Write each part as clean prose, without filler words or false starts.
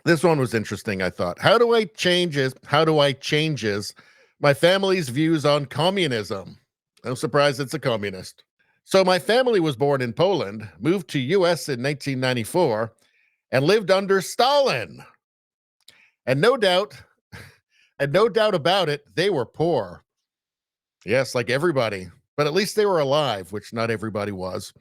This one was interesting, I thought. How do I changes my family's views on communism? No surprise it's a communist. So my family was born in Poland, moved to US in 1994, and lived under Stalin. And no doubt, and no doubt about it, they were poor. Yes, like everybody, but at least they were alive, which not everybody was.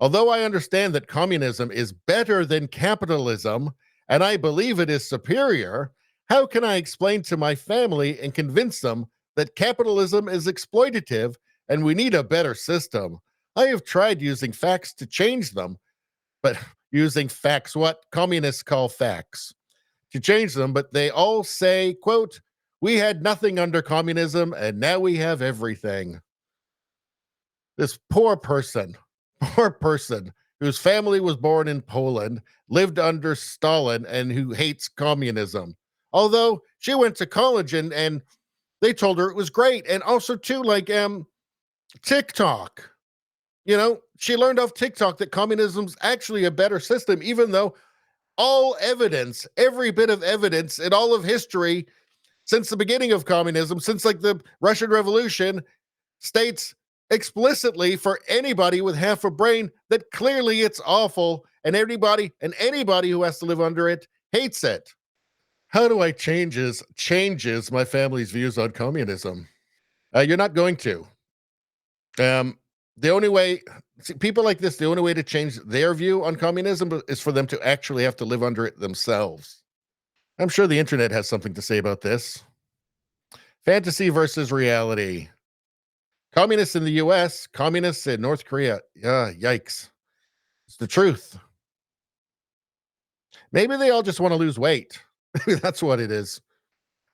Although I understand that communism is better than capitalism, and I believe it is superior, how can I explain to my family and convince them that capitalism is exploitative and we need a better system? I have tried using facts to change them, but using facts, what communists call facts, to change them, but they all say, quote, we had nothing under communism and now we have everything. This poor person whose family was born in Poland, lived under Stalin, and who hates communism. Although she went to college and they told her it was great. And also too, like TikTok. You know, she learned off TikTok that communism's actually a better system, even though all evidence, every bit of evidence in all of history since the beginning of communism, since like the Russian Revolution, states explicitly for anybody with half a brain that clearly it's awful and anybody who has to live under it hates it. How do I changes my family's views on communism? You're not going to. The only way people like this, the only way to change their view on communism is for them to actually have to live under it themselves. I'm sure the internet has something to say about this. Fantasy versus reality. Communists in the US, communists in North Korea. Yikes. It's the truth. Maybe they all just want to lose weight. That's what it is.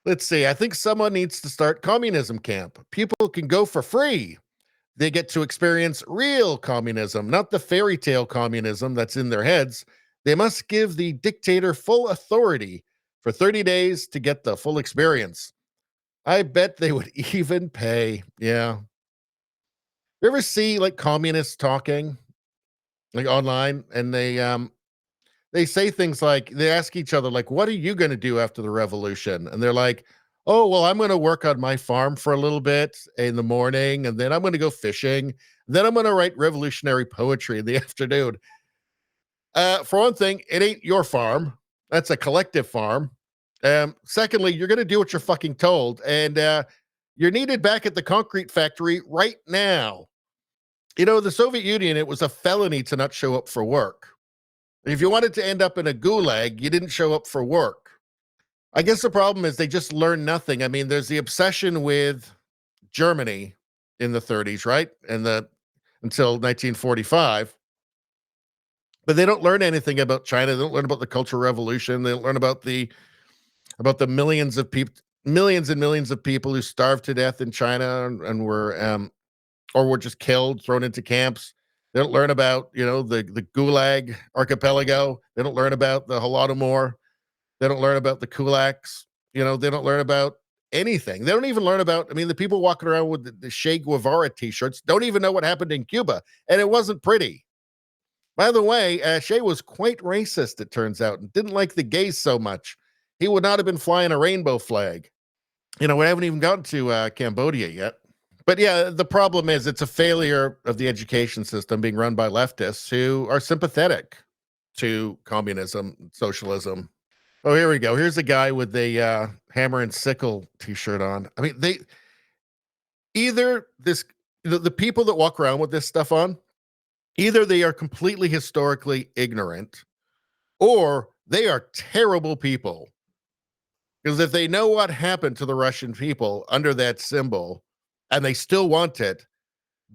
Let's see. I think someone needs to start communism camp. People can go for free. They get to experience real communism, not the fairy tale communism that's in their heads. They must give the dictator full authority for 30 days to get the full experience. I bet they would even pay. Yeah. You ever see like communists talking like online and they say things like they ask each other like, what are you going to do after the revolution? And they're like, oh, well, I'm going to work on my farm for a little bit in the morning, and then I'm going to go fishing, and then I'm going to write revolutionary poetry in the afternoon. For one thing, it ain't your farm. That's a collective farm. Secondly, you're going to do what you're fucking told, and you're needed back at the concrete factory right now. You know, the Soviet Union, it was a felony to not show up for work. If you wanted to end up in a gulag, you didn't show up for work. I guess the problem is they just learn nothing. I mean, there's the obsession with Germany in the 30s, right? And until 1945. But they don't learn anything about China. They don't learn about the Cultural Revolution. They don't learn about the millions of people, millions and millions of people who starved to death in China and were or were just killed, thrown into camps. They don't learn about, you know, the Gulag archipelago. They don't learn about the Holodomor. They don't learn about the kulaks. You know, they don't learn about anything. They don't even learn about, I mean, the people walking around with the Che Guevara t-shirts don't even know what happened in Cuba. And it wasn't pretty. By the way, Che was quite racist, it turns out, and didn't like the gays so much. He would not have been flying a rainbow flag. You know, we haven't even gotten to Cambodia yet. But yeah, the problem is it's a failure of the education system being run by leftists who are sympathetic to communism, socialism. Oh, here we go. Here's a guy with a hammer and sickle t-shirt on. I mean, the people that walk around with this stuff on, either they are completely historically ignorant or they are terrible people. Because if they know what happened to the Russian people under that symbol and they still want it,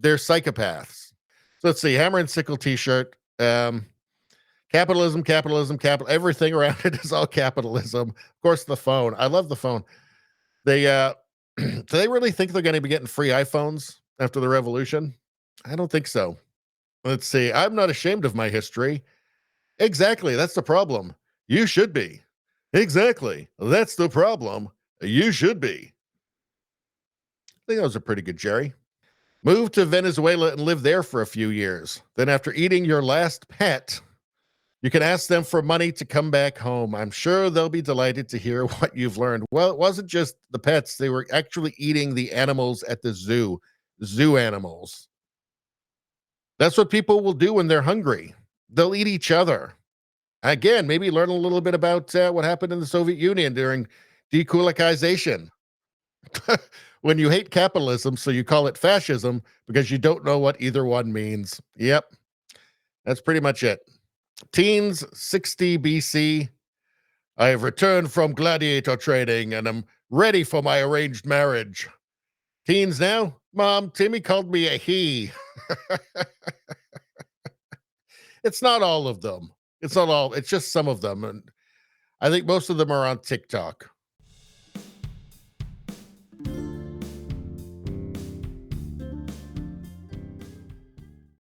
they're psychopaths. So let's see, hammer and sickle t-shirt. Capitalism, everything around it is all capitalism. Of course, the phone. I love the phone. They do they really think they're going to be getting free iPhones after the revolution? I don't think so. Let's see. I'm not ashamed of my history. Exactly. That's the problem. You should be. Exactly. That's the problem. You should be. I think those are pretty good, Jerry. Move to Venezuela and live there for a few years. Then after eating your last pet, You can ask them for money to come back home. I'm sure they'll be delighted to hear what you've learned. Well, it wasn't just the pets, they were actually eating the animals at the zoo animals. That's what people will do when they're hungry. They'll eat each other. Again, maybe learn a little bit about what happened in the Soviet Union during dekulakization. When you hate capitalism, so you call it fascism because you don't know what either one means. Yep, that's pretty much it. Teens 60 BC. I have returned from gladiator training and I'm ready for my arranged marriage. Teens now, Mom, Timmy called me a he. It's not all of them. It's not all, it's just some of them. And I think most of them are on TikTok.